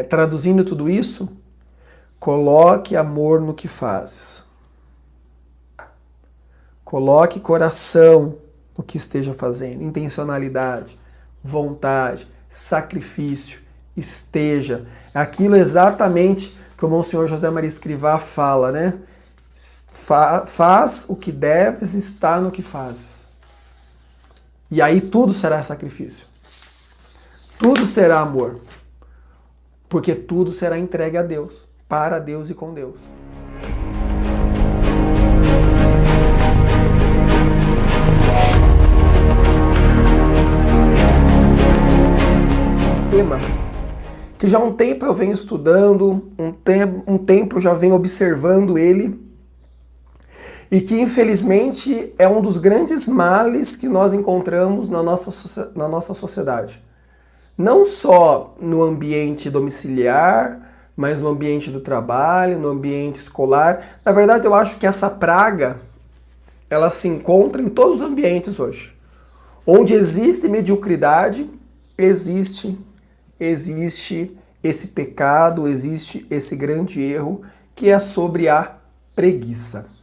Traduzindo tudo isso, coloque amor no que fazes. Coloque coração no que esteja fazendo, intencionalidade, vontade, sacrifício, esteja. Aquilo exatamente que o Monsenhor José Maria Escrivá fala, né? Faz o que deves, está no que fazes. E aí tudo será sacrifício. Tudo será amor. Porque tudo será entregue a Deus, para Deus e com Deus. Tema que já há um tempo eu venho estudando, um tempo eu já venho observando ele, e que infelizmente é um dos grandes males que nós encontramos na nossa sociedade. Não só no ambiente domiciliar, mas no ambiente do trabalho, no ambiente escolar. Na verdade, eu acho que essa praga, ela se encontra em todos os ambientes hoje. Onde existe mediocridade, existe esse pecado, existe esse grande erro, que é sobre a preguiça.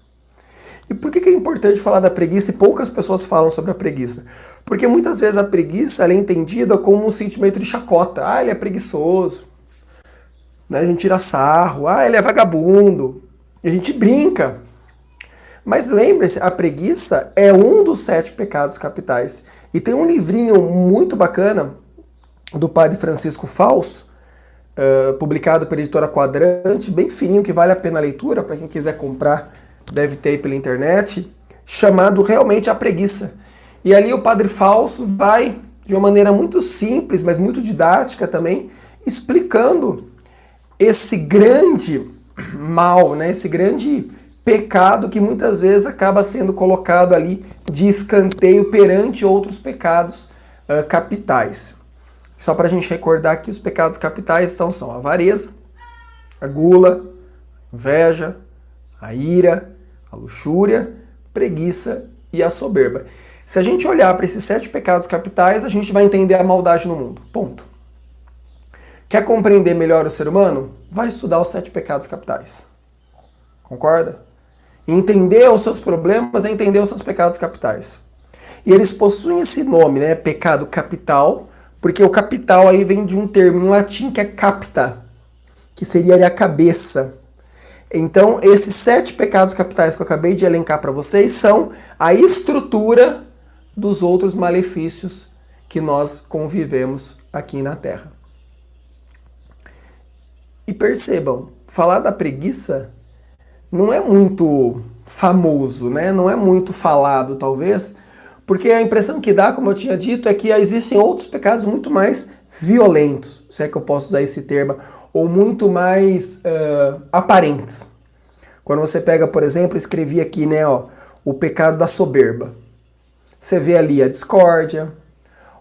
E por que é importante falar da preguiça e poucas pessoas falam sobre a preguiça? Porque muitas vezes a preguiça ela é entendida como um sentimento de chacota. Ah, ele é preguiçoso. A gente tira sarro. Ah, ele é vagabundo. E a gente brinca. Mas lembre-se, a preguiça é um dos 7 pecados capitais. E tem um livrinho muito bacana do padre Francisco Fausto, publicado pela editora Quadrante, bem fininho, que vale a pena a leitura, para quem quiser comprar, deve ter aí pela internet, chamado realmente A Preguiça. E ali o padre Fausto vai, de uma maneira muito simples, mas muito didática também, explicando esse grande mal, né? Esse grande pecado que muitas vezes acaba sendo colocado ali de escanteio perante outros pecados capitais. Só para a gente recordar que os pecados capitais são a avareza, a gula, a inveja, a ira, a luxúria, preguiça e a soberba. Se a gente olhar para esses 7 pecados capitais, a gente vai entender a maldade no mundo. Ponto. Quer compreender melhor o ser humano? Vai estudar os 7 pecados capitais. Concorda? Entender os seus problemas é entender os seus pecados capitais. E eles possuem esse nome, né? Pecado capital, porque o capital aí vem de um termo em latim que é capta, que seria ali a cabeça. Então, esses 7 pecados capitais que eu acabei de elencar para vocês são a estrutura dos outros malefícios que nós convivemos aqui na Terra. E percebam, falar da preguiça não é muito famoso, né? Não é muito falado, talvez, porque a impressão que dá, como eu tinha dito, é que existem outros pecados muito mais violentos, se é que eu posso usar esse termo, ou muito mais aparentes. Quando você pega, por exemplo, escrevi aqui, né, o pecado da soberba. Você vê ali a discórdia,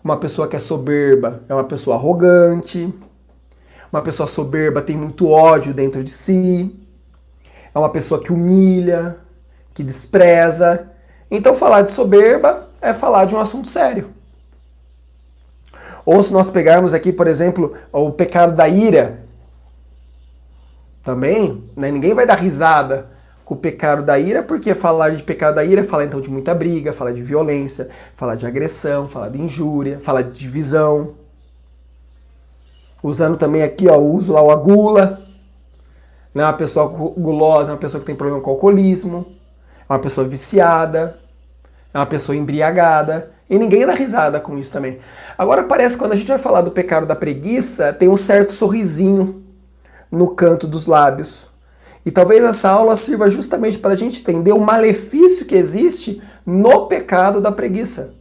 uma pessoa que é soberba é uma pessoa arrogante, uma pessoa soberba tem muito ódio dentro de si, é uma pessoa que humilha, que despreza. Então falar de soberba é falar de um assunto sério. Ou se nós pegarmos aqui, por exemplo, o pecado da ira, também, né, ninguém vai dar risada com o pecado da ira, porque falar de pecado da ira é falar então de muita briga, falar de violência, falar de agressão, falar de injúria, falar de divisão. Usando também aqui, o uso lá, a gula, né, uma pessoa gulosa, uma pessoa que tem problema com o alcoolismo, é uma pessoa viciada, é uma pessoa embriagada, e ninguém dá risada com isso também. Agora parece que quando a gente vai falar do pecado da preguiça, tem um certo sorrisinho no canto dos lábios. E talvez essa aula sirva justamente para a gente entender o malefício que existe no pecado da preguiça.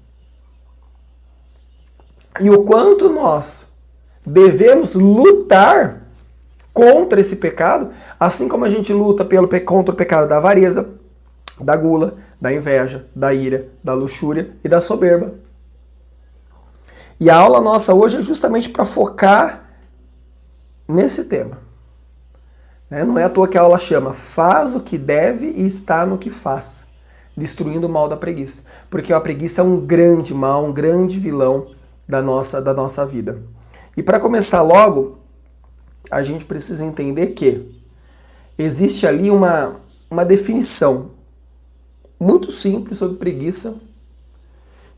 E o quanto nós devemos lutar contra esse pecado, assim como a gente luta contra o pecado da avareza, da gula, da inveja, da ira, da luxúria e da soberba. E a aula nossa hoje é justamente para focar nesse tema. Não é à toa que a aula chama Faz o que deve e está no que faz, destruindo o mal da preguiça. Porque a preguiça é um grande mal, um grande vilão da nossa vida. E para começar logo, a gente precisa entender que existe ali uma definição muito simples sobre preguiça,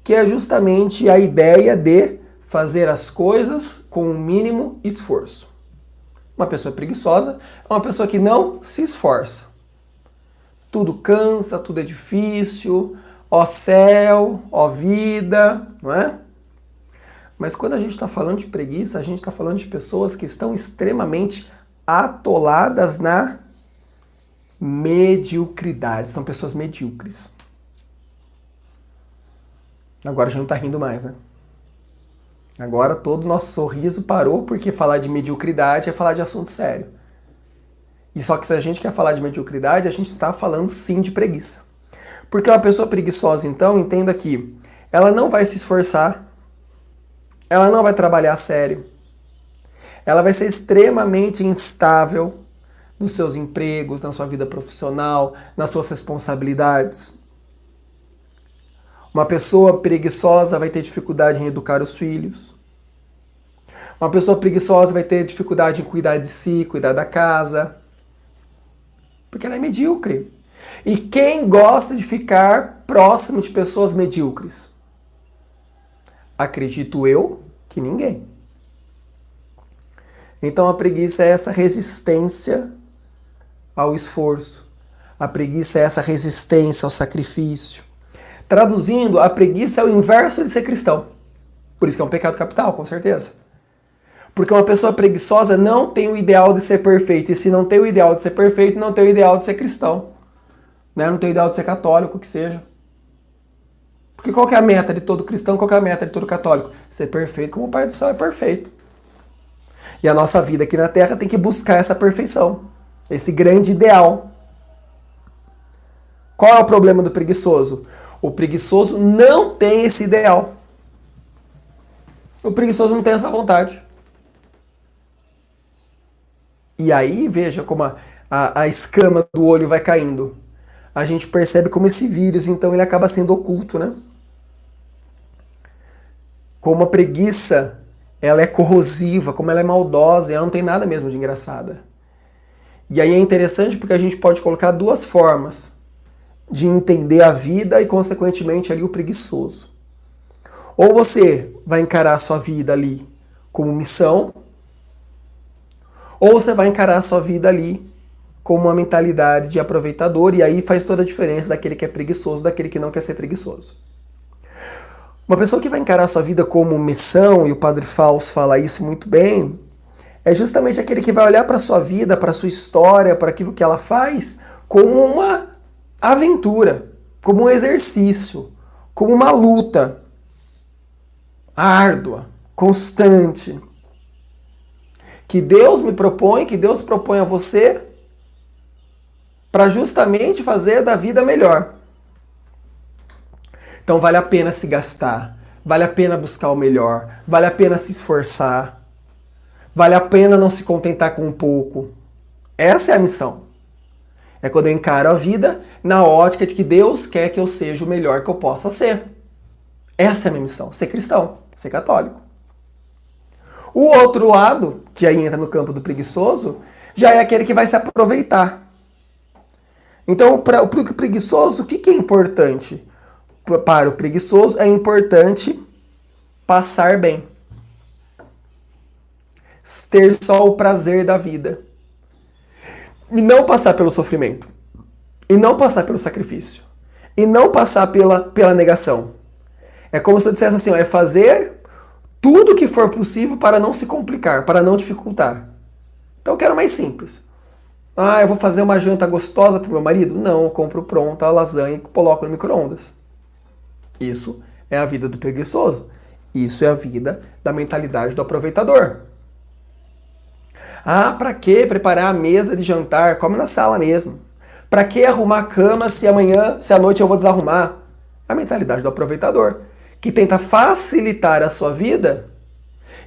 que é justamente a ideia de fazer as coisas com o mínimo esforço. Uma pessoa preguiçosa é uma pessoa que não se esforça. Tudo cansa, tudo é difícil, ó céu, ó vida, não é? Mas quando a gente está falando de preguiça, a gente está falando de pessoas que estão extremamente atoladas na mediocridade. São pessoas medíocres. Agora a gente não está rindo mais, né? Agora todo o nosso sorriso parou porque falar de mediocridade é falar de assunto sério. E só que se a gente quer falar de mediocridade, a gente está falando sim de preguiça. Porque uma pessoa preguiçosa, então, entenda que ela não vai se esforçar, ela não vai trabalhar a sério, ela vai ser extremamente instável nos seus empregos, na sua vida profissional, nas suas responsabilidades. Uma pessoa preguiçosa vai ter dificuldade em educar os filhos. Uma pessoa preguiçosa vai ter dificuldade em cuidar de si, cuidar da casa. Porque ela é medíocre. E quem gosta de ficar próximo de pessoas medíocres? Acredito eu que ninguém. Então a preguiça é essa resistência ao esforço. A preguiça é essa resistência ao sacrifício. Traduzindo, a preguiça é o inverso de ser cristão. Por isso que é um pecado capital, com certeza. Porque uma pessoa preguiçosa não tem o ideal de ser perfeito. E se não tem o ideal de ser perfeito, não tem o ideal de ser cristão. Né? Não tem o ideal de ser católico, que seja. Porque qual que é a meta de todo cristão? Qual que é a meta de todo católico? Ser perfeito como o Pai do Céu é perfeito. E a nossa vida aqui na Terra tem que buscar essa perfeição. Esse grande ideal. Qual é o problema do preguiçoso? O preguiçoso não tem esse ideal. O preguiçoso não tem essa vontade. E aí, veja como a escama do olho vai caindo. A gente percebe como esse vírus, então, ele acaba sendo oculto, né? Como a preguiça, ela é corrosiva, como ela é maldosa, e ela não tem nada mesmo de engraçada. E aí é interessante porque a gente pode colocar duas formas de entender a vida e, consequentemente, ali o preguiçoso. Ou você vai encarar a sua vida ali como missão, ou você vai encarar a sua vida ali como uma mentalidade de aproveitador, e aí faz toda a diferença daquele que é preguiçoso, daquele que não quer ser preguiçoso. Uma pessoa que vai encarar a sua vida como missão, e o Padre Fausto fala isso muito bem, é justamente aquele que vai olhar para a sua vida, para a sua história, para aquilo que ela faz, como uma aventura, como um exercício, como uma luta árdua, constante, que Deus me propõe, que Deus propõe a você para justamente fazer da vida melhor. Então vale a pena se gastar, vale a pena buscar o melhor, vale a pena se esforçar, vale a pena não se contentar com um pouco. Essa é a missão. É quando eu encaro a vida na ótica de que Deus quer que eu seja o melhor que eu possa ser. Essa é a minha missão, ser cristão, ser católico. O outro lado, que aí entra no campo do preguiçoso, já é aquele que vai se aproveitar. Então, para o preguiçoso, o que é importante? Para o preguiçoso, é importante passar bem. Ter só o prazer da vida. E não passar pelo sofrimento. E não passar pelo sacrifício. E não passar pela negação. É como se eu dissesse assim, ó, é fazer tudo o que for possível para não se complicar, para não dificultar. Então eu quero mais simples. Ah, eu vou fazer uma janta gostosa para o meu marido? Não, eu compro pronta a lasanha e coloco no micro-ondas. Isso é a vida do preguiçoso. Isso é a vida da mentalidade do aproveitador. Ah, pra que preparar a mesa de jantar? Come na sala mesmo. Pra que arrumar a cama se à noite eu vou desarrumar? A mentalidade do aproveitador, que tenta facilitar a sua vida,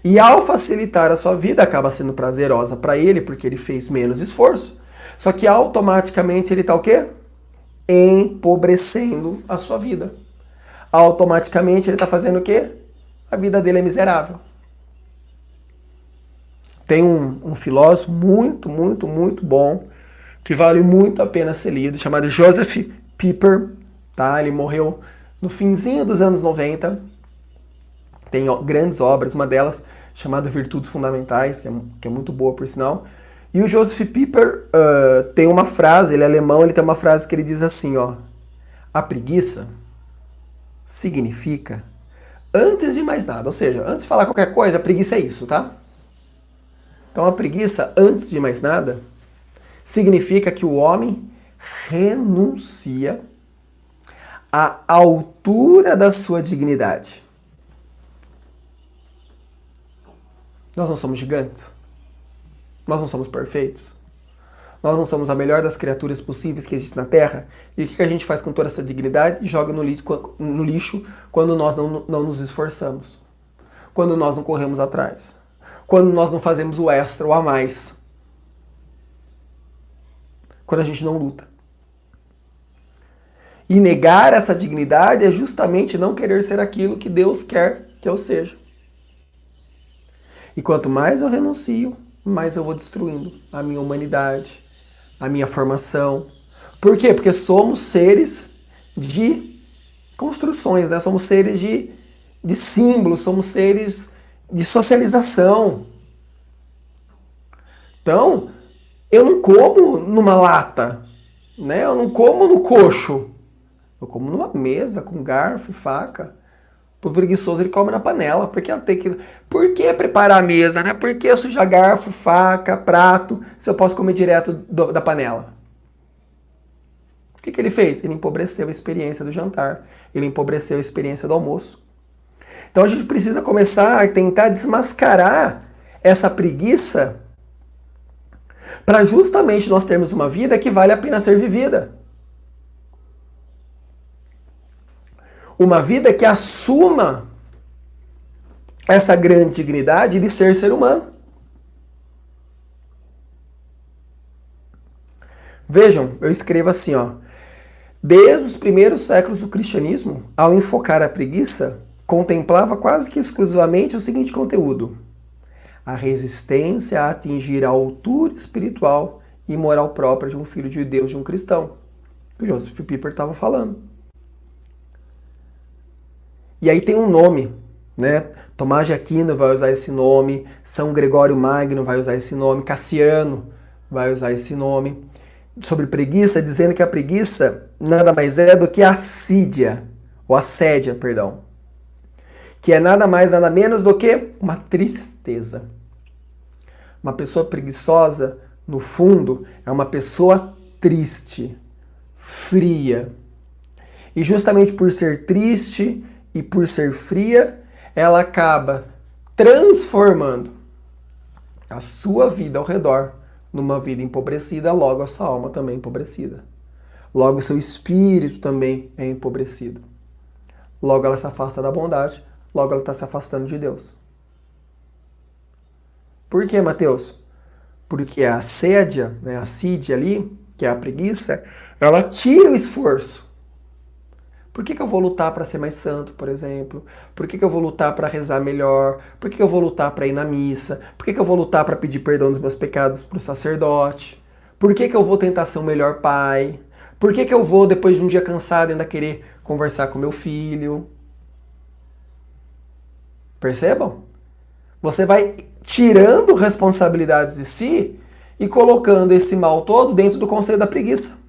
e ao facilitar a sua vida acaba sendo prazerosa para ele, porque ele fez menos esforço. Só que automaticamente ele está o quê? Empobrecendo a sua vida. Automaticamente ele está fazendo o quê? A vida dele é miserável. Tem um filósofo muito, muito, muito bom, que vale muito a pena ser lido, chamado Joseph Pieper, tá? Ele morreu no finzinho dos anos 90. Tem grandes obras, uma delas chamada Virtudes Fundamentais, que é muito boa por sinal. E o Joseph Pieper tem uma frase, ele é alemão, ele tem uma frase que ele diz assim, ó: a preguiça significa, antes de mais nada, ou seja, antes de falar qualquer coisa, a preguiça é isso, tá? Então a preguiça, antes de mais nada, significa que o homem renuncia à altura da sua dignidade. Nós não somos gigantes. Nós não somos perfeitos. Nós não somos a melhor das criaturas possíveis que existe na Terra. E o que a gente faz com toda essa dignidade? Joga no lixo quando nós não nos esforçamos. Quando nós não corremos atrás. Quando nós não fazemos o extra, o a mais. Quando a gente não luta. E negar essa dignidade é justamente não querer ser aquilo que Deus quer que eu seja. E quanto mais eu renuncio, mais eu vou destruindo a minha humanidade, a minha formação. Por quê? Porque somos seres de construções, né? Somos seres de símbolos, somos seres de socialização. Então, eu não como numa lata, né? Eu não como no coxo. Eu como numa mesa, com garfo e faca. O preguiçoso ele come na panela. Por que preparar a mesa, né? Por que sujar garfo, faca, prato, se eu posso comer direto da panela? O que ele fez? Ele empobreceu a experiência do jantar. Ele empobreceu a experiência do almoço. Então a gente precisa começar a tentar desmascarar essa preguiça para justamente nós termos uma vida que vale a pena ser vivida. Uma vida que assuma essa grande dignidade de ser humano. Vejam, eu escrevo assim, ó. Desde os primeiros séculos do cristianismo, ao enfocar a preguiça, contemplava quase que exclusivamente o seguinte conteúdo: a resistência a atingir a altura espiritual e moral própria de um filho de Deus, de um cristão. Que o Joseph Pieper estava falando. E aí tem um nome, né? Tomás de Aquino vai usar esse nome, São Gregório Magno vai usar esse nome, Cassiano vai usar esse nome, sobre preguiça, dizendo que a preguiça nada mais é do que a assídia, ou assédia, perdão, que é nada mais, nada menos do que uma tristeza. Uma pessoa preguiçosa, no fundo, é uma pessoa triste, fria. E justamente por ser triste e por ser fria, ela acaba transformando a sua vida ao redor numa vida empobrecida, logo a sua alma também é empobrecida. Logo o seu espírito também é empobrecido. Logo ela se afasta da bondade, logo ela está se afastando de Deus. Por quê, Mateus? Porque a assédia, né, a assídia ali, que é a preguiça, ela tira o esforço. Por que eu vou lutar para ser mais santo, por exemplo? Por que eu vou lutar para rezar melhor? Por que eu vou lutar para ir na missa? Por que eu vou lutar para pedir perdão dos meus pecados para o sacerdote? Por que eu vou tentar ser um melhor pai? Por que eu vou, depois de um dia cansado, ainda querer conversar com meu filho? Percebam? Você vai tirando responsabilidades de si e colocando esse mal todo dentro do conceito da preguiça.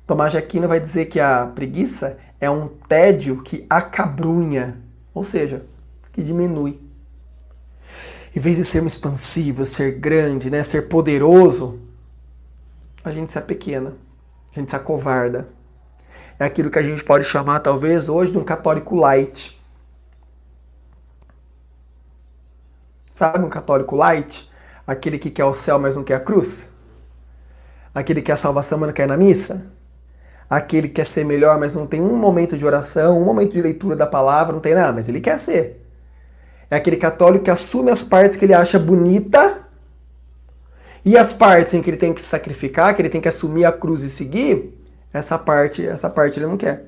Tomás de Aquino vai dizer que a preguiça é um tédio que acabrunha, ou seja, que diminui. Em vez de ser expansivo, ser grande, né, ser poderoso, a gente se apequena, a gente se acovarda. É aquilo que a gente pode chamar, talvez, hoje de um católico light. Sabe um católico light? Aquele que quer o céu, mas não quer a cruz? Aquele que quer a salvação, mas não quer ir na missa? Aquele que quer ser melhor, mas não tem um momento de oração, um momento de leitura da palavra, não tem nada, mas ele quer ser. É aquele católico que assume as partes que ele acha bonita e as partes em que ele tem que se sacrificar, que ele tem que assumir a cruz e seguir, essa parte ele não quer.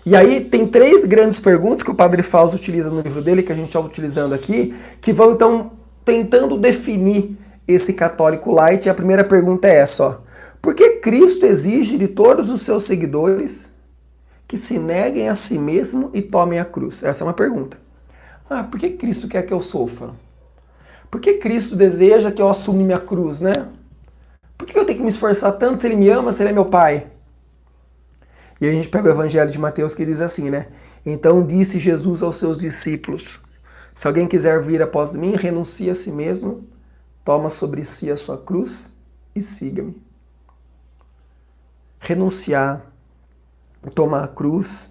E aí tem 3 grandes perguntas que o Padre Fausto utiliza no livro dele, que a gente está utilizando aqui, que vão então tentando definir esse católico light. E a primeira pergunta é essa, ó. Por que Cristo exige de todos os seus seguidores que se neguem a si mesmo e tomem a cruz? Essa é uma pergunta. Por que Cristo quer que eu sofra? Por que Cristo deseja que eu assuma minha cruz, né? Por que eu tenho que me esforçar tanto se Ele me ama, se Ele é meu Pai? E aí a gente pega o Evangelho de Mateus que diz assim, né? Então disse Jesus aos seus discípulos, se alguém quiser vir após mim, renuncie a si mesmo, toma sobre si a sua cruz e siga-me. Renunciar, tomar a cruz,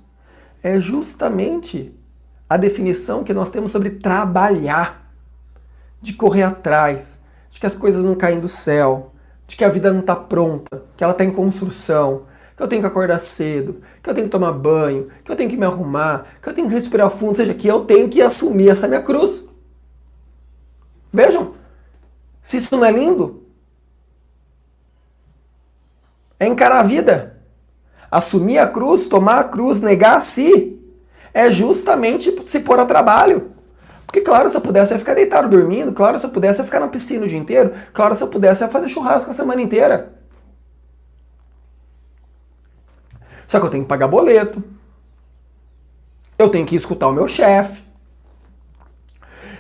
é justamente a definição que nós temos sobre trabalhar, de correr atrás, de que as coisas não caem do céu, de que a vida não está pronta, que ela está em construção, que eu tenho que acordar cedo, que eu tenho que tomar banho, que eu tenho que me arrumar, que eu tenho que respirar fundo, ou seja, que eu tenho que assumir essa minha cruz. Vejam, se isso não é lindo, é encarar a vida. Assumir a cruz, tomar a cruz, negar a si, é justamente se pôr a trabalho. Porque claro, se eu pudesse eu ia ficar deitado dormindo, claro, se eu pudesse eu ia ficar na piscina o dia inteiro, claro, se eu pudesse eu ia fazer churrasco a semana inteira. Só que eu tenho que pagar boleto, eu tenho que escutar o meu chefe,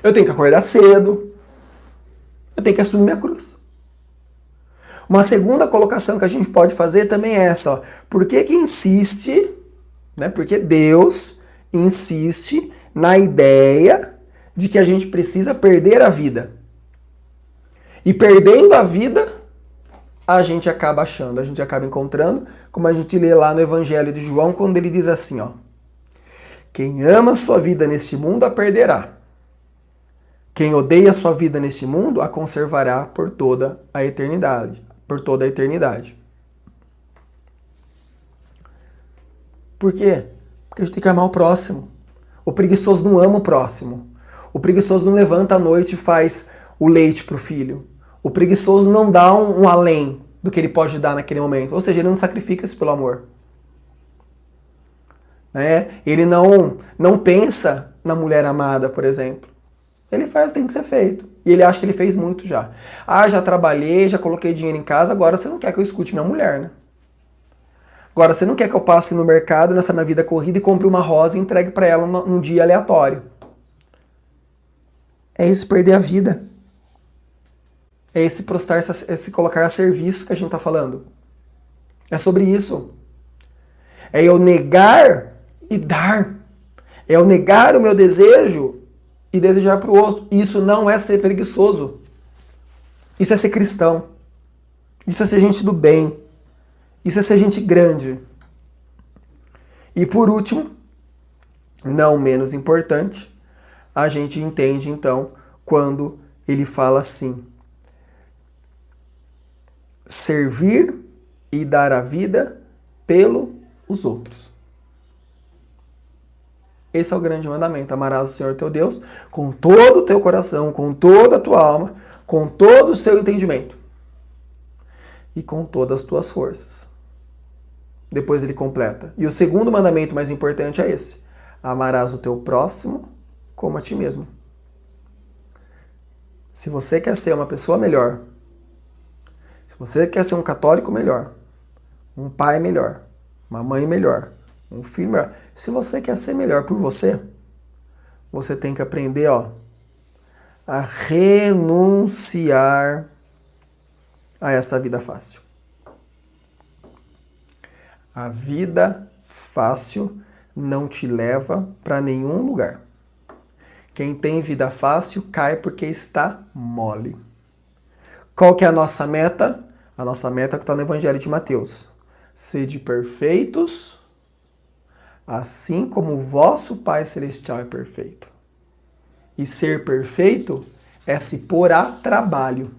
eu tenho que acordar cedo, eu tenho que assumir minha cruz. Uma segunda colocação que a gente pode fazer também é essa, ó. Por que insiste, né? Porque Deus insiste na ideia de que a gente precisa perder a vida. E perdendo a vida, a gente acaba achando, a gente acaba encontrando, como a gente lê lá no Evangelho de João, quando ele diz assim, ó: quem ama sua vida neste mundo a perderá. Quem odeia sua vida neste mundo a conservará por toda a eternidade. Por toda a eternidade. Por quê? Porque a gente tem que amar o próximo. O preguiçoso não ama o próximo. O preguiçoso não levanta à noite e faz o leite para o filho. O preguiçoso não dá um além do que ele pode dar naquele momento. Ou seja, ele não sacrifica-se pelo amor. Né? Ele não pensa na mulher amada, por exemplo. Ele faz o que tem que ser feito. E ele acha que ele fez muito já. Já trabalhei, já coloquei dinheiro em casa, agora você não quer que eu escute minha mulher, né? Agora você não quer que eu passe no mercado, nessa minha vida corrida, e compre uma rosa e entregue para ela num dia aleatório. É isso, perder a vida. É esse prostrar, esse colocar a serviço que a gente tá falando. É sobre isso. É eu negar e dar. É eu negar o meu desejo e desejar para o outro. Isso não é ser preguiçoso. Isso é ser cristão. Isso é ser gente do bem. Isso é ser gente grande. E por último, não menos importante, a gente entende então quando ele fala assim: servir e dar a vida pelos outros. Esse é o grande mandamento. Amarás o Senhor teu Deus com todo o teu coração, com toda a tua alma, com todo o seu entendimento e com todas as tuas forças. Depois ele completa. E o segundo mandamento mais importante é esse: amarás o teu próximo como a ti mesmo. Se você quer ser uma pessoa melhor, se você quer ser um católico melhor, um pai melhor, uma mãe melhor, um filho melhor, se você quer ser melhor por você, você tem que aprender, a renunciar a essa vida fácil. A vida fácil não te leva para nenhum lugar. Quem tem vida fácil cai porque está mole. Qual que é a nossa meta? A nossa meta que está no Evangelho de Mateus. Sede perfeitos, assim como o vosso Pai Celestial é perfeito. E ser perfeito é se pôr a trabalho.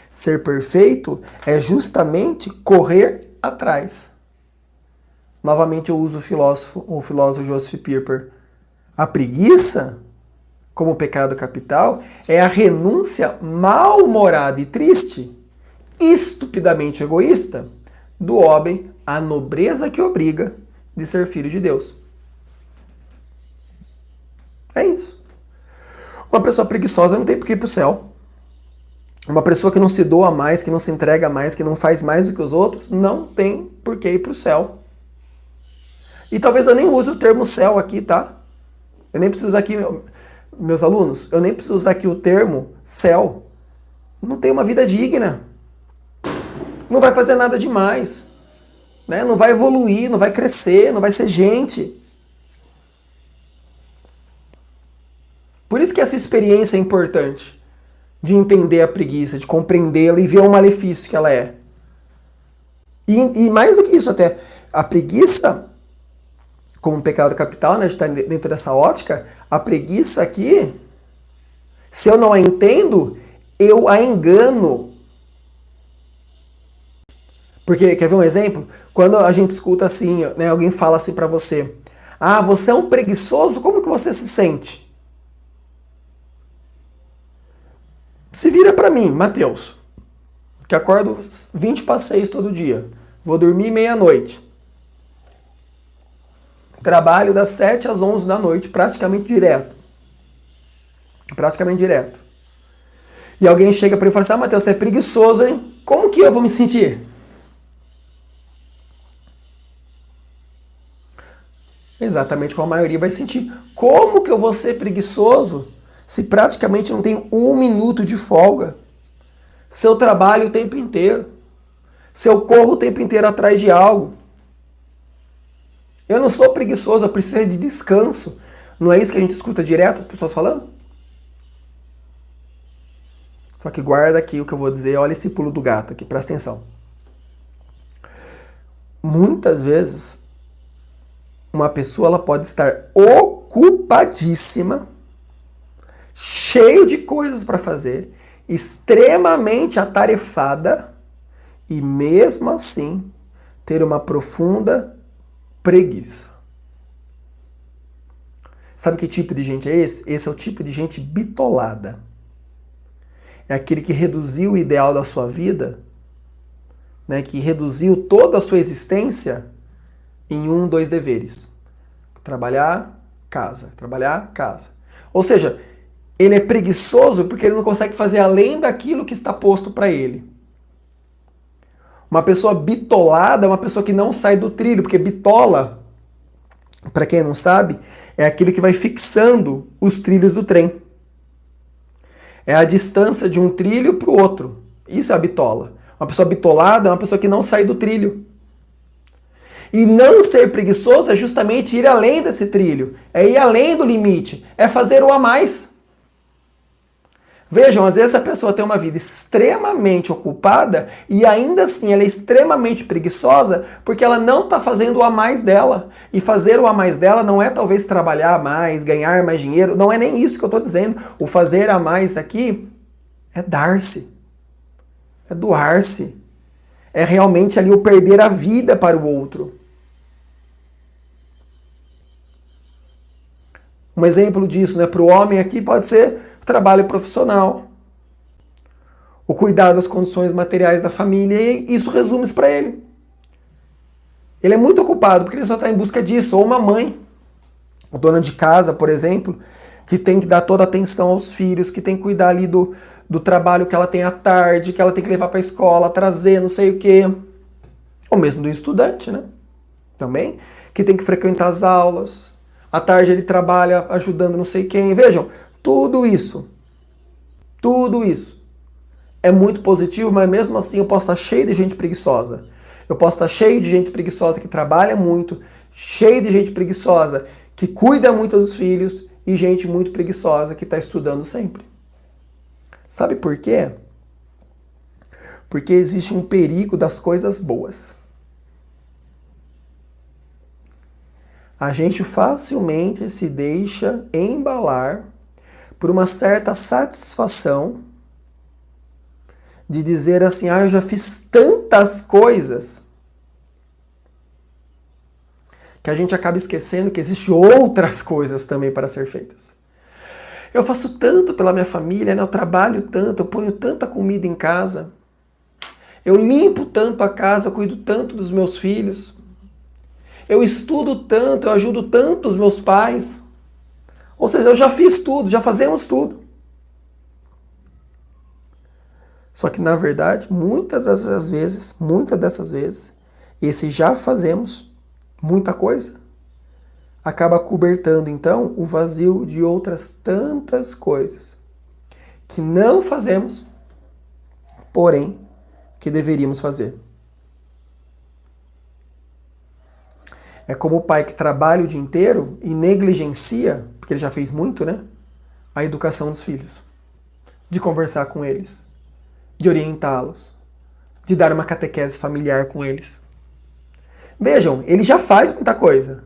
Ser perfeito é justamente correr atrás. Novamente eu uso o filósofo Joseph Pieper. A preguiça, como pecado capital, é a renúncia mal-humorada e triste, estupidamente egoísta, do homem à nobreza que obriga de ser filho de Deus. É isso. Uma pessoa preguiçosa não tem por que ir para o céu. Uma pessoa que não se doa mais, que não se entrega mais, que não faz mais do que os outros, não tem por que ir para o céu. E talvez eu nem use o termo céu aqui, tá? Eu nem preciso usar aqui, meus alunos, eu nem preciso usar aqui o termo céu. Não tem uma vida digna. Não vai fazer nada demais. Né? Não vai evoluir, não vai crescer, não vai ser gente. Por isso que essa experiência é importante. De entender a preguiça, de compreendê-la e ver o malefício que ela é. E mais do que isso até, a preguiça, como um pecado capital, né, a gente está dentro dessa ótica, a preguiça aqui, se eu não a entendo, eu a engano. Porque, quer ver um exemplo? Quando a gente escuta assim, né, alguém fala assim pra você, ah, você é um preguiçoso, como que você se sente? Se vira pra mim, Mateus, que acordo 20 para 6 todo dia, vou dormir meia-noite. Trabalho das 7 às 11 da noite, praticamente direto. Praticamente direto. E alguém chega pra mim e fala assim, ah, Mateus, você é preguiçoso, hein? Como que eu vou me sentir? Exatamente como a maioria vai sentir. Como que eu vou ser preguiçoso se praticamente não tenho um minuto de folga? Se eu trabalho o tempo inteiro? Se eu corro o tempo inteiro atrás de algo? Eu não sou preguiçoso, eu preciso de descanso. Não é isso que a gente escuta direto as pessoas falando? Só que guarda aqui o que eu vou dizer, olha esse pulo do gato aqui, presta atenção. Muitas vezes, uma pessoa ela pode estar ocupadíssima, cheio de coisas para fazer, extremamente atarefada e mesmo assim ter uma profunda preguiça. Sabe que tipo de gente é esse? Esse é o tipo de gente bitolada. É aquele que reduziu o ideal da sua vida, né, que reduziu toda a sua existência em 2 deveres. Trabalhar, casa. Trabalhar, casa. Ou seja, ele é preguiçoso porque ele não consegue fazer além daquilo que está posto para ele. Uma pessoa bitolada é uma pessoa que não sai do trilho, porque bitola, para quem não sabe, é aquilo que vai fixando os trilhos do trem. É a distância de um trilho para o outro. Isso é a bitola. Uma pessoa bitolada é uma pessoa que não sai do trilho. E não ser preguiçoso é justamente ir além desse trilho. É ir além do limite. É fazer o a mais. Vejam, às vezes a pessoa tem uma vida extremamente ocupada e ainda assim ela é extremamente preguiçosa porque ela não está fazendo o a mais dela. E fazer o a mais dela não é talvez trabalhar mais, ganhar mais dinheiro. Não é nem isso que eu estou dizendo. O fazer a mais aqui é dar-se. É doar-se. É realmente ali o perder a vida para o outro. Um exemplo disso, né, para o homem aqui pode ser o trabalho profissional, o cuidar das condições materiais da família, e isso resume-se para ele. Ele é muito ocupado porque ele só está em busca disso. Ou uma mãe, a dona de casa, por exemplo, que tem que dar toda a atenção aos filhos, que tem que cuidar ali do trabalho que ela tem à tarde, que ela tem que levar para a escola, trazer não sei o quê. Ou mesmo do estudante, né? Também, que tem que frequentar as aulas. À tarde ele trabalha ajudando não sei quem. Vejam, tudo isso é muito positivo, mas mesmo assim eu posso estar cheio de gente preguiçosa. Eu posso estar cheio de gente preguiçosa que trabalha muito, cheio de gente preguiçosa que cuida muito dos filhos e gente muito preguiçosa que está estudando sempre. Sabe por quê? Porque existe um perigo das coisas boas. A gente facilmente se deixa embalar por uma certa satisfação de dizer assim, eu já fiz tantas coisas, que a gente acaba esquecendo que existem outras coisas também para ser feitas. Eu faço tanto pela minha família, né? Eu trabalho tanto, eu ponho tanta comida em casa, eu limpo tanto a casa, eu cuido tanto dos meus filhos. Eu estudo tanto, eu ajudo tanto os meus pais. Ou seja, eu já fiz tudo, já fazemos tudo. Só que na verdade, muitas dessas vezes, esse já fazemos muita coisa acaba cobertando então o vazio de outras tantas coisas que não fazemos, porém que deveríamos fazer. É como o pai que trabalha o dia inteiro e negligencia, porque ele já fez muito, né? A educação dos filhos. De conversar com eles, de orientá-los, de dar uma catequese familiar com eles. Vejam, ele já faz muita coisa.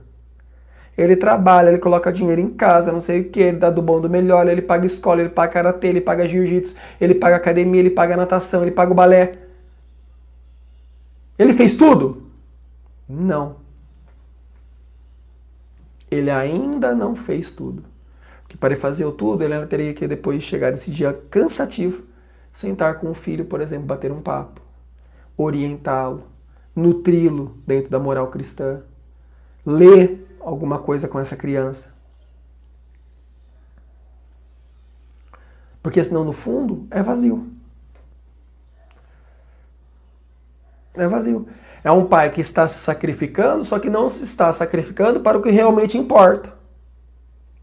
Ele trabalha, ele coloca dinheiro em casa, não sei o que, ele dá do bom do melhor, ele paga escola, ele paga karatê, ele paga jiu-jitsu, ele paga academia, ele paga natação, ele paga o balé. Ele fez tudo? Não. Ele ainda não fez tudo. Porque para ele fazer tudo, ele ainda teria que depois chegar nesse dia cansativo, sentar com o filho, por exemplo, bater um papo, orientá-lo, nutri-lo dentro da moral cristã, ler alguma coisa com essa criança. Porque senão, no fundo, é vazio. É vazio. É um pai que está se sacrificando, só que não se está sacrificando para o que realmente importa.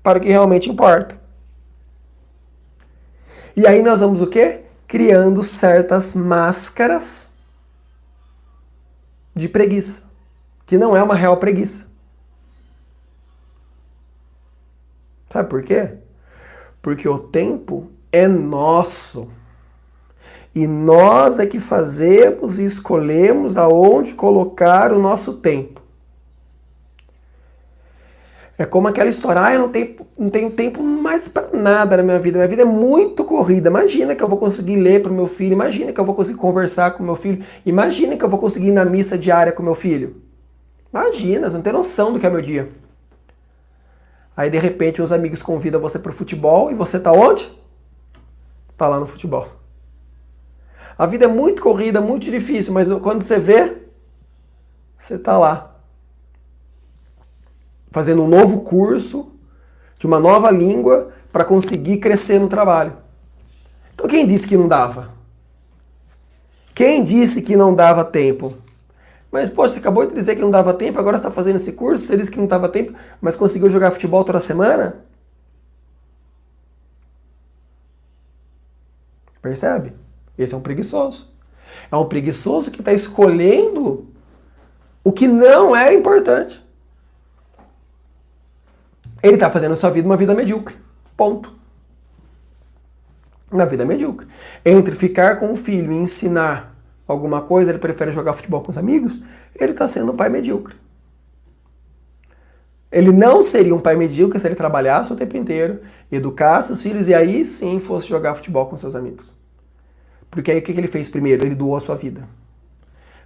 Para o que realmente importa. E aí nós vamos o quê? Criando certas máscaras de preguiça. Que não é uma real preguiça. Sabe por quê? Porque o tempo é nosso. E nós é que fazemos e escolhemos aonde colocar o nosso tempo. É como aquela história, eu não tenho tempo mais para nada na minha vida. Minha vida é muito corrida. Imagina que eu vou conseguir ler para o meu filho. Imagina que eu vou conseguir conversar com o meu filho. Imagina que eu vou conseguir ir na missa diária com o meu filho. Imagina, você não tem noção do que é meu dia. Aí, de repente, os amigos convidam você para o futebol e você tá onde? Tá lá no futebol. A vida é muito corrida, muito difícil, mas quando você vê, você tá lá. Fazendo um novo curso, de uma nova língua, para conseguir crescer no trabalho. Então quem disse que não dava? Quem disse que não dava tempo? Mas, poxa, você acabou de dizer que não dava tempo, agora você está fazendo esse curso, você disse que não dava tempo, mas conseguiu jogar futebol toda semana? Percebe? Esse é um preguiçoso. É um preguiçoso que está escolhendo o que não é importante. Ele está fazendo a sua vida uma vida medíocre. Ponto. Uma vida medíocre. Entre ficar com o filho e ensinar alguma coisa, ele prefere jogar futebol com os amigos, ele está sendo um pai medíocre. Ele não seria um pai medíocre se ele trabalhasse o tempo inteiro, educasse os filhos e aí sim fosse jogar futebol com seus amigos. Porque aí o que ele fez primeiro? Ele doou a sua vida.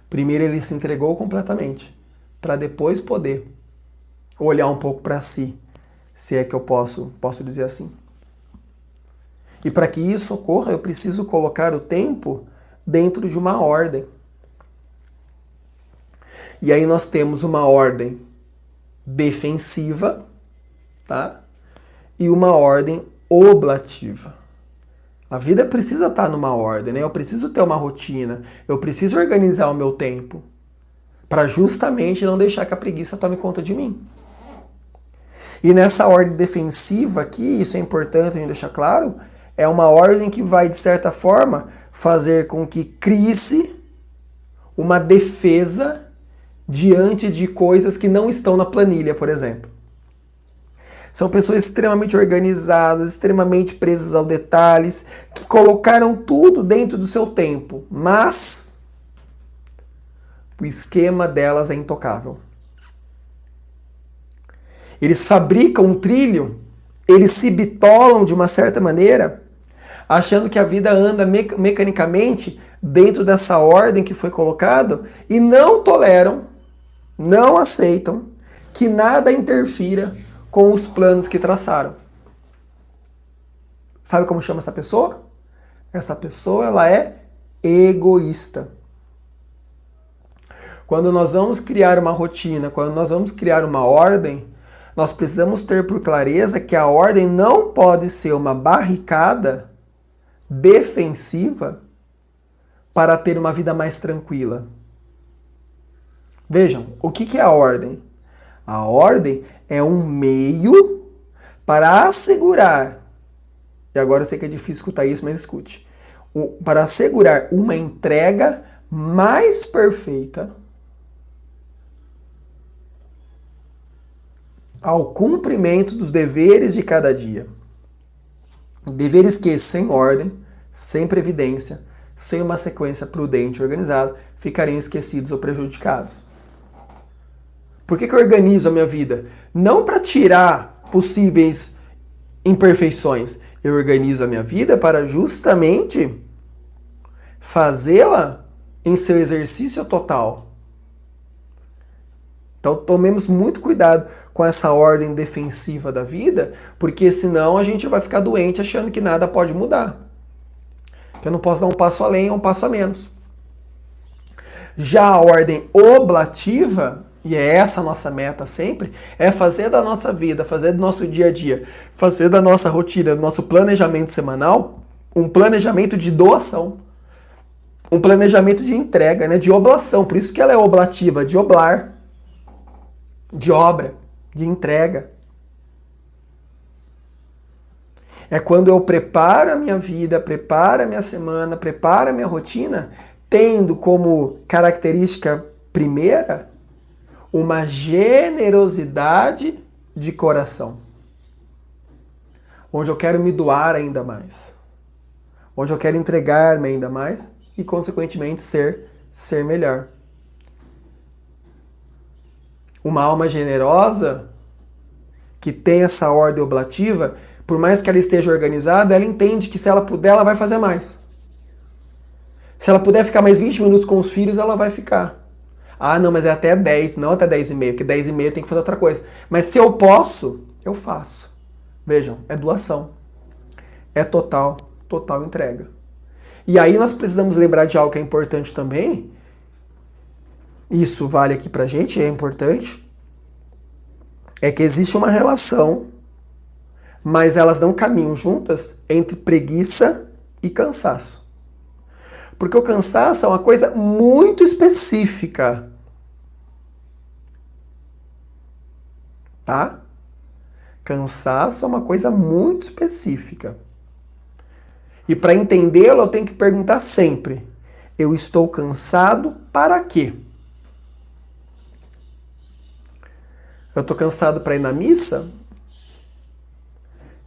Primeiro ele se entregou completamente, para depois poder olhar um pouco para si, se é que eu posso dizer assim. E para que isso ocorra, eu preciso colocar o tempo dentro de uma ordem. E aí nós temos uma ordem defensiva, tá? E uma ordem oblativa. A vida precisa estar numa ordem, né? Eu preciso ter uma rotina, eu preciso organizar o meu tempo para justamente não deixar que a preguiça tome conta de mim. E nessa ordem defensiva aqui, isso é importante a gente deixar claro, é uma ordem que vai, de certa forma, fazer com que crie-se uma defesa diante de coisas que não estão na planilha, por exemplo. São pessoas extremamente organizadas, extremamente presas aos detalhes, que colocaram tudo dentro do seu tempo, mas o esquema delas é intocável. Eles fabricam um trilho, eles se bitolam de uma certa maneira, achando que a vida anda mecanicamente dentro dessa ordem que foi colocada e não toleram, não aceitam que nada interfira com os planos que traçaram. Sabe como chama essa pessoa? Essa pessoa, ela é egoísta. Quando nós vamos criar uma rotina, quando nós vamos criar uma ordem, nós precisamos ter por clareza que a ordem não pode ser uma barricada defensiva para ter uma vida mais tranquila. Vejam, o que é a ordem? A ordem é um meio para assegurar, e agora eu sei que é difícil escutar isso, mas escute, para assegurar uma entrega mais perfeita ao cumprimento dos deveres de cada dia. Deveres que, sem ordem, sem previdência, sem uma sequência prudente e organizada, ficariam esquecidos ou prejudicados. Por que eu organizo a minha vida? Não para tirar possíveis imperfeições. Eu organizo a minha vida para justamente fazê-la em seu exercício total. Então tomemos muito cuidado com essa ordem defensiva da vida, porque senão a gente vai ficar doente achando que nada pode mudar. Que eu não posso dar um passo além ou um passo a menos. Já a ordem oblativa, e é essa a nossa meta sempre, é fazer da nossa vida, fazer do nosso dia a dia, fazer da nossa rotina, do nosso planejamento semanal, um planejamento de doação. Um planejamento de entrega, né, de oblação. Por isso que ela é oblativa, de oblar, de obra, de entrega. É quando eu preparo a minha vida, preparo a minha semana, preparo a minha rotina, tendo como característica primeira uma generosidade de coração. Onde eu quero me doar ainda mais. Onde eu quero entregar-me ainda mais e, consequentemente, ser melhor. Uma alma generosa, que tem essa ordem oblativa, por mais que ela esteja organizada, ela entende que se ela puder, ela vai fazer mais. Se ela puder ficar mais 20 minutos com os filhos, ela vai ficar. Ah, não, mas é até 10, não até 10 e meia, porque 10 e meia tem que fazer outra coisa. Mas se eu posso, eu faço. Vejam, é doação. É total entrega. E aí nós precisamos lembrar de algo que é importante também. Isso vale aqui pra gente, é importante. É que existe uma relação, mas elas não caminham juntas, entre preguiça e cansaço. Porque o cansaço é uma coisa muito específica. Tá? Cansaço é uma coisa muito específica. E para entendê-lo, eu tenho que perguntar sempre: eu estou cansado para quê? Eu estou cansado para ir na missa?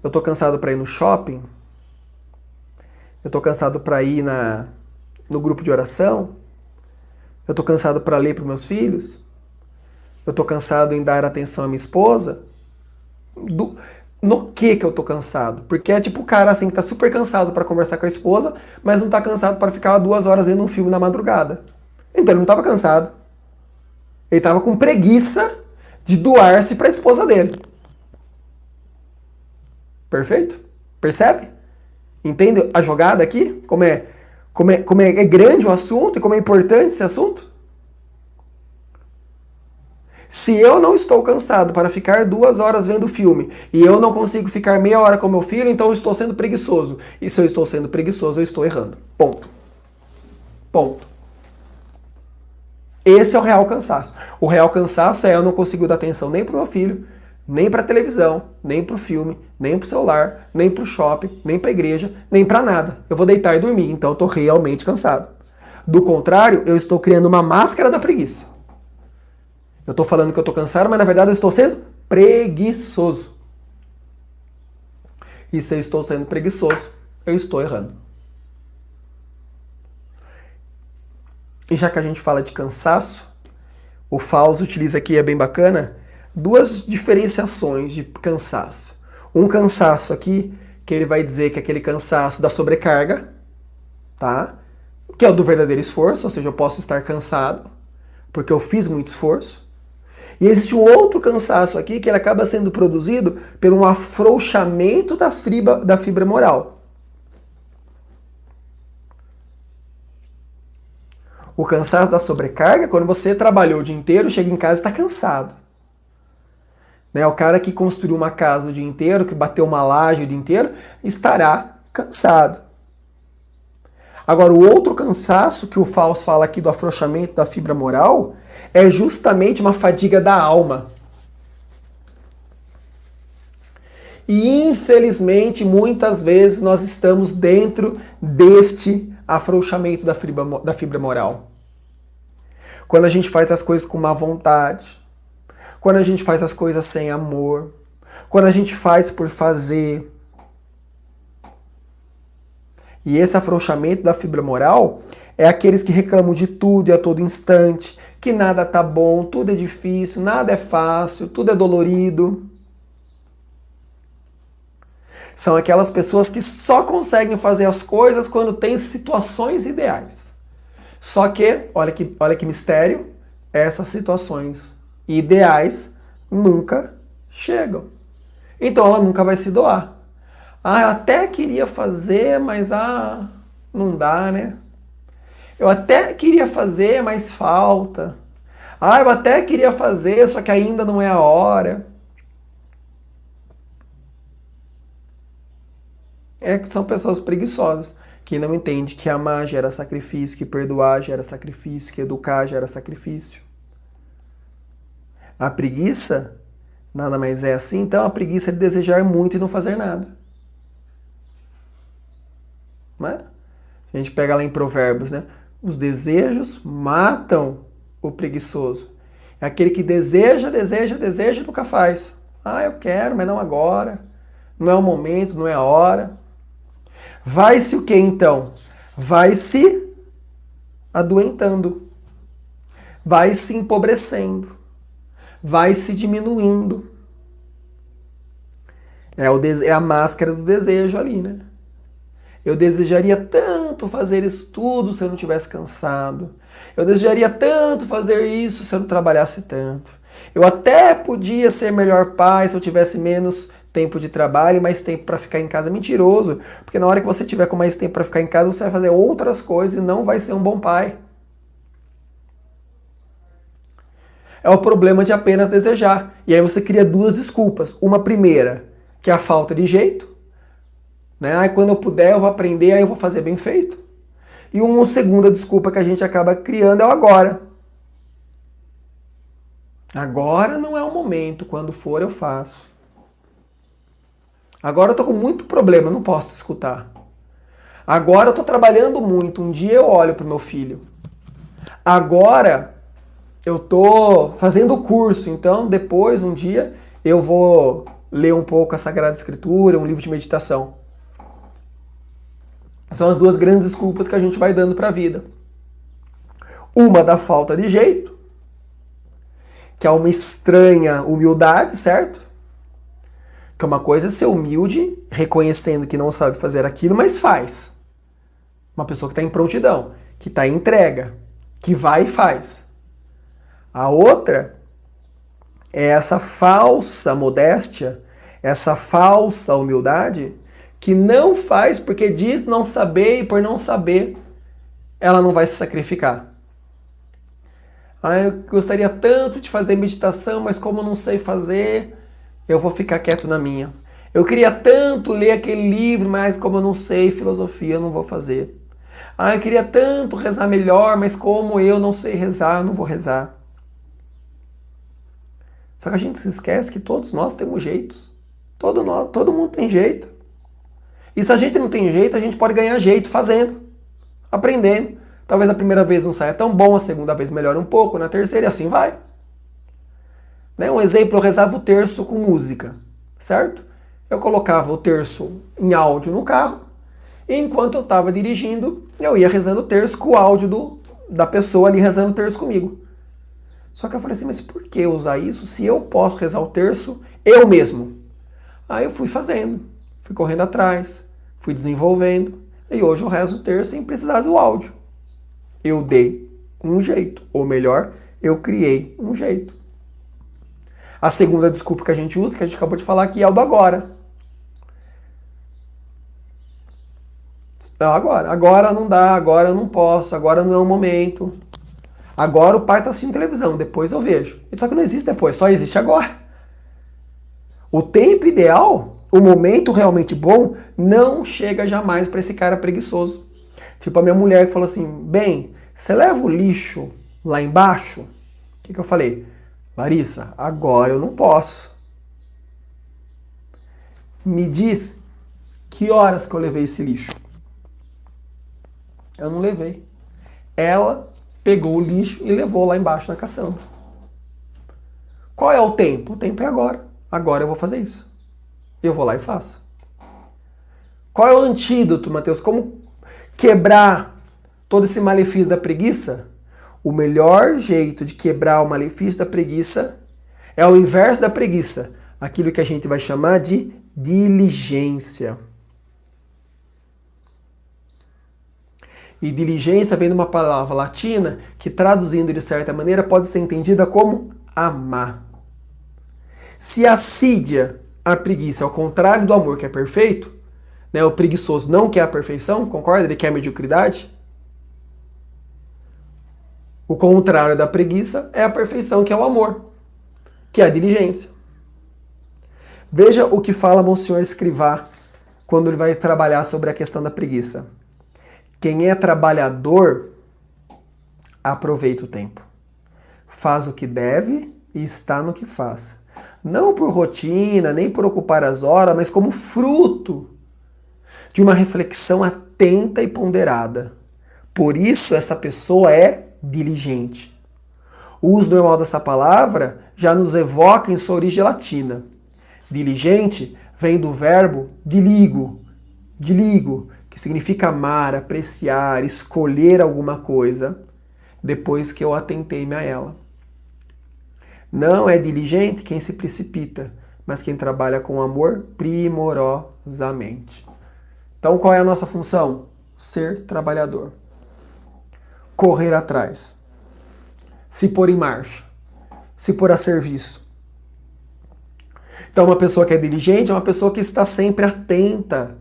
Eu estou cansado para ir no shopping? Eu estou cansado para ir no grupo de oração? Eu estou cansado para ler para os meus filhos? Eu estou cansado em dar atenção à minha esposa? No que eu estou cansado? Porque é tipo o cara assim que tá super cansado para conversar com a esposa, mas não tá cansado para ficar 2 horas vendo um filme na madrugada. Então ele não estava cansado. Ele estava com preguiça de doar-se para a esposa dele. Perfeito? Percebe? Entende a jogada aqui? Como é grande o assunto e como é importante esse assunto? Se eu não estou cansado para ficar 2 horas vendo filme e eu não consigo ficar meia hora com meu filho, então eu estou sendo preguiçoso. E se eu estou sendo preguiçoso, eu estou errando. Ponto. Ponto. Esse é o real cansaço. O real cansaço é eu não consigo dar atenção nem para o meu filho, nem para a televisão, nem para o filme, nem para o celular, nem para o shopping, nem para a igreja, nem para nada. Eu vou deitar e dormir, então eu estou realmente cansado. Do contrário, eu estou criando uma máscara da preguiça. Eu estou falando que eu estou cansado, mas na verdade eu estou sendo preguiçoso. E se eu estou sendo preguiçoso, eu estou errando. E já que a gente fala de cansaço, o Fausto utiliza aqui, é bem bacana, 2 diferenciações de cansaço. Um cansaço aqui, que ele vai dizer que é aquele cansaço da sobrecarga, tá? Que é o do verdadeiro esforço, ou seja, eu posso estar cansado, porque eu fiz muito esforço. E existe um outro cansaço aqui que ele acaba sendo produzido por um afrouxamento da fibra moral. O cansaço da sobrecarga é quando você trabalhou o dia inteiro, chega em casa e está cansado. Né? O cara que construiu uma casa o dia inteiro, que bateu uma laje o dia inteiro, estará cansado. Agora, o outro cansaço que o Fausto fala aqui do afrouxamento da fibra moral é justamente uma fadiga da alma. E, infelizmente, muitas vezes nós estamos dentro deste afrouxamento da fibra moral. Quando a gente faz as coisas com má vontade, quando a gente faz as coisas sem amor, quando a gente faz por fazer. E esse afrouxamento da fibra moral é aqueles que reclamam de tudo e a todo instante, que nada tá bom, tudo é difícil, nada é fácil, tudo é dolorido. São aquelas pessoas que só conseguem fazer as coisas quando tem situações ideais. Só que, olha que mistério, essas situações ideais nunca chegam. Então ela nunca vai se doar. Eu até queria fazer, mas não dá, né? Eu até queria fazer, mas falta. Eu até queria fazer, só que ainda não é a hora. São pessoas preguiçosas, que não entendem que amar gera sacrifício, que perdoar gera sacrifício, que educar gera sacrifício. A preguiça nada mais é assim, então a preguiça é de desejar muito e não fazer nada. Né? A gente pega lá em Provérbios, né? Os desejos matam o preguiçoso. É aquele que deseja e nunca faz. Eu quero, mas não agora. Não é o momento, não é a hora. Vai-se o que então? Vai se adoentando. Vai se empobrecendo. Vai se diminuindo. É a máscara do desejo ali, né? Eu desejaria tanto fazer isso tudo se eu não tivesse cansado. Eu desejaria tanto fazer isso se eu não trabalhasse tanto. Eu até podia ser melhor pai se eu tivesse menos tempo de trabalho e mais tempo para ficar em casa. Mentiroso, porque na hora que você tiver com mais tempo para ficar em casa, você vai fazer outras coisas e não vai ser um bom pai. É o problema de apenas desejar. E aí você cria duas desculpas. Uma primeira, que é a falta de jeito. Né? Quando eu puder, eu vou aprender, aí eu vou fazer bem feito. E uma segunda desculpa que a gente acaba criando é o agora. Agora não é o momento, quando for eu faço. Agora eu tô com muito problema, não posso escutar. Agora eu tô trabalhando muito, um dia eu olho pro meu filho. Agora eu tô fazendo curso, então depois, um dia, eu vou ler um pouco a Sagrada Escritura, um livro de meditação. São as duas grandes desculpas que a gente vai dando para a vida. Uma da falta de jeito, que é uma estranha humildade, certo? Que uma coisa é ser humilde, reconhecendo que não sabe fazer aquilo, mas faz. Uma pessoa que está em prontidão, que está em entrega, que vai e faz. A outra é essa falsa modéstia, essa falsa humildade, que não faz porque diz não saber e por não saber ela não vai se sacrificar. Eu gostaria tanto de fazer meditação, mas como eu não sei fazer, eu vou ficar quieto na minha. Eu queria tanto ler aquele livro, mas como eu não sei filosofia, eu não vou fazer. Eu queria tanto rezar melhor, mas como eu não sei rezar, eu não vou rezar. Só que a gente se esquece que todos nós temos jeitos. Todo mundo tem jeito. E se a gente não tem jeito, a gente pode ganhar jeito fazendo, aprendendo. Talvez a primeira vez não saia tão bom, a segunda vez melhore um pouco, na terceira e assim vai. Um exemplo, eu rezava o terço com música, certo? Eu colocava o terço em áudio no carro, e enquanto eu estava dirigindo, eu ia rezando o terço com o áudio da pessoa ali rezando o terço comigo. Só que eu falei assim, mas por que usar isso se eu posso rezar o terço eu mesmo? Aí eu fui fazendo. Fui correndo atrás, fui desenvolvendo, e hoje eu rezo o terço sem precisar do áudio. Eu dei um jeito, ou melhor, eu criei um jeito. A segunda desculpa que a gente usa, que a gente acabou de falar aqui, é o do agora. Agora não dá, agora eu não posso, agora não é o momento. Agora o pai está assistindo televisão, depois eu vejo. Só que não existe depois, só existe agora. O tempo ideal, o momento realmente bom, não chega jamais para esse cara preguiçoso. Tipo a minha mulher que falou assim, bem, você leva o lixo lá embaixo? O que eu falei? Larissa, agora eu não posso. Me diz que horas que eu levei esse lixo. Eu não levei. Ela pegou o lixo e levou lá embaixo na caçamba. Qual é o tempo? O tempo é agora. Agora eu vou fazer isso. Eu vou lá e faço. Qual é o antídoto, Mateus? Como quebrar todo esse malefício da preguiça? O melhor jeito de quebrar o malefício da preguiça é o inverso da preguiça. Aquilo que a gente vai chamar de diligência. E diligência vem de uma palavra latina que, traduzindo de certa maneira, pode ser entendida como amar. Se a assídia, a preguiça, é o contrário do amor, que é perfeito, né? O preguiçoso não quer a perfeição, concorda? Ele quer a mediocridade. O contrário da preguiça é a perfeição, que é o amor, que é a diligência. Veja o que fala Monsenhor Escrivá quando ele vai trabalhar sobre a questão da preguiça. Quem é trabalhador, aproveita o tempo. Faz o que deve e está no que faz. Não por rotina, nem por ocupar as horas, mas como fruto de uma reflexão atenta e ponderada. Por isso, essa pessoa é diligente. O uso normal dessa palavra já nos evoca em sua origem latina. Diligente vem do verbo diligo, que significa amar, apreciar, escolher alguma coisa depois que eu atentei-me a ela. Não é diligente quem se precipita, mas quem trabalha com amor primorosamente. Então qual é a nossa função? Ser trabalhador. Correr atrás. Se pôr em marcha. Se pôr a serviço. Então uma pessoa que é diligente é uma pessoa que está sempre atenta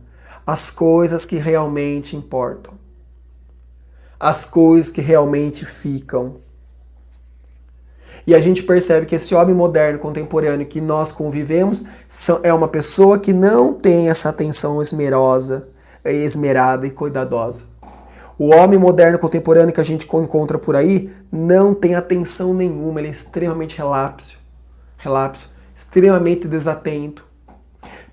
às coisas que realmente importam. As coisas que realmente ficam. E a gente percebe que esse homem moderno, contemporâneo que nós convivemos, é uma pessoa que não tem essa atenção esmerada e cuidadosa. O homem moderno contemporâneo que a gente encontra por aí não tem atenção nenhuma, ele é extremamente relapso, extremamente desatento.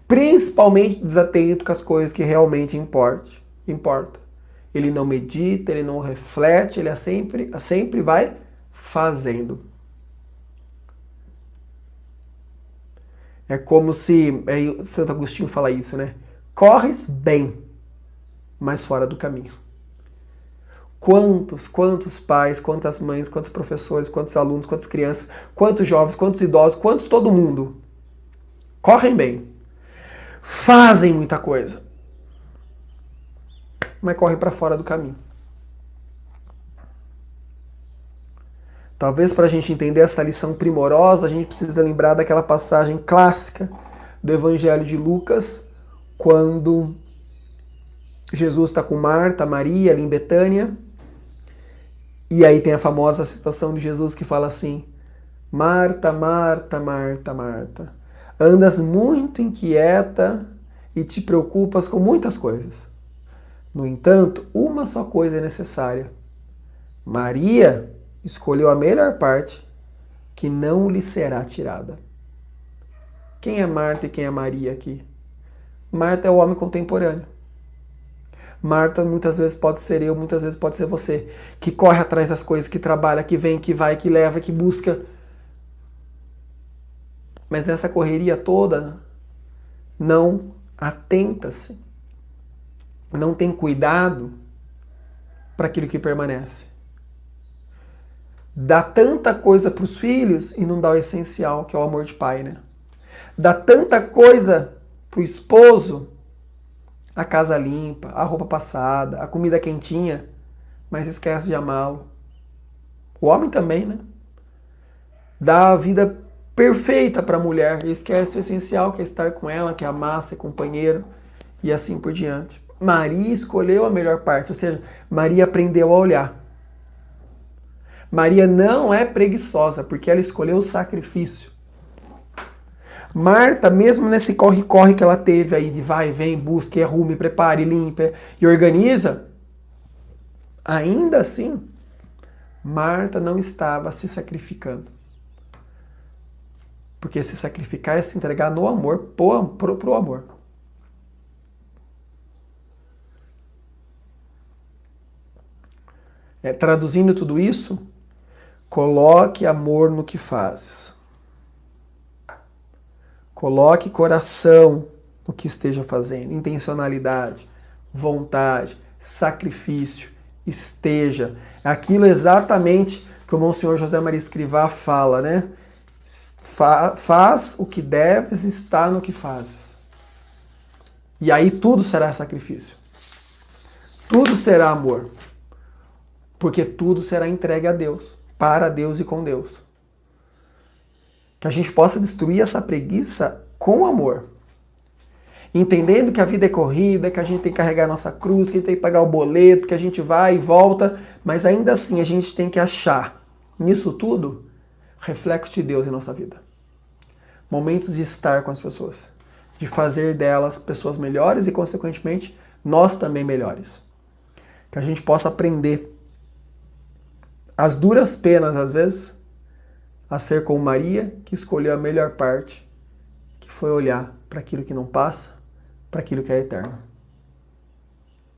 Principalmente desatento com as coisas que realmente importam. Ele não medita, ele não reflete, ele sempre vai fazendo. É como se, Santo Agostinho fala isso, né? Corres bem, mas fora do caminho. Quantos pais, quantas mães, quantos professores, quantos alunos, quantas crianças, quantos jovens, quantos idosos, quantos todo mundo correm bem, fazem muita coisa, mas correm para fora do caminho. Talvez para a gente entender essa lição primorosa, a gente precisa lembrar daquela passagem clássica do Evangelho de Lucas, quando Jesus está com Marta, Maria, ali em Betânia, e aí tem a famosa citação de Jesus que fala assim: Marta, Marta, Marta, Marta, andas muito inquieta e te preocupas com muitas coisas. No entanto, uma só coisa é necessária. Maria escolheu a melhor parte, que não lhe será tirada. Quem é Marta e quem é Maria aqui? Marta é o homem contemporâneo. Marta muitas vezes pode ser eu, muitas vezes pode ser você, que corre atrás das coisas, que trabalha, que vem, que vai, que leva, que busca. Mas nessa correria toda, não atenta-se, não tem cuidado para aquilo que permanece. Dá tanta coisa para os filhos e não dá o essencial, que é o amor de pai, né? Dá tanta coisa para o esposo, a casa limpa, a roupa passada, a comida quentinha, mas esquece de amá-lo. O homem também, né? Dá a vida perfeita para a mulher e esquece o essencial, que é estar com ela, que é amar, ser companheiro e assim por diante. Maria escolheu a melhor parte, ou seja, Maria aprendeu a olhar. Maria não é preguiçosa, porque ela escolheu o sacrifício. Marta, mesmo nesse corre-corre que ela teve aí de vai, vem, busca, arrume, prepare, limpa e organiza, ainda assim, Marta não estava se sacrificando. Porque se sacrificar é se entregar no amor, pro amor. Traduzindo tudo isso, coloque amor no que fazes. Coloque coração no que esteja fazendo, intencionalidade, vontade, sacrifício, esteja. Aquilo exatamente que o Monsenhor José Maria Escrivá fala, né? Faz o que deves, está no que fazes. E aí tudo será sacrifício. Tudo será amor. Porque tudo será entregue a Deus, para Deus e com Deus. Que a gente possa destruir essa preguiça com amor. Entendendo que a vida é corrida, que a gente tem que carregar a nossa cruz, que a gente tem que pagar o boleto, que a gente vai e volta, mas ainda assim a gente tem que achar nisso tudo reflexo de Deus em nossa vida. Momentos de estar com as pessoas, de fazer delas pessoas melhores e, consequentemente, nós também melhores. Que a gente possa aprender as duras penas, às vezes, a ser como Maria, que escolheu a melhor parte, que foi olhar para aquilo que não passa, para aquilo que é eterno.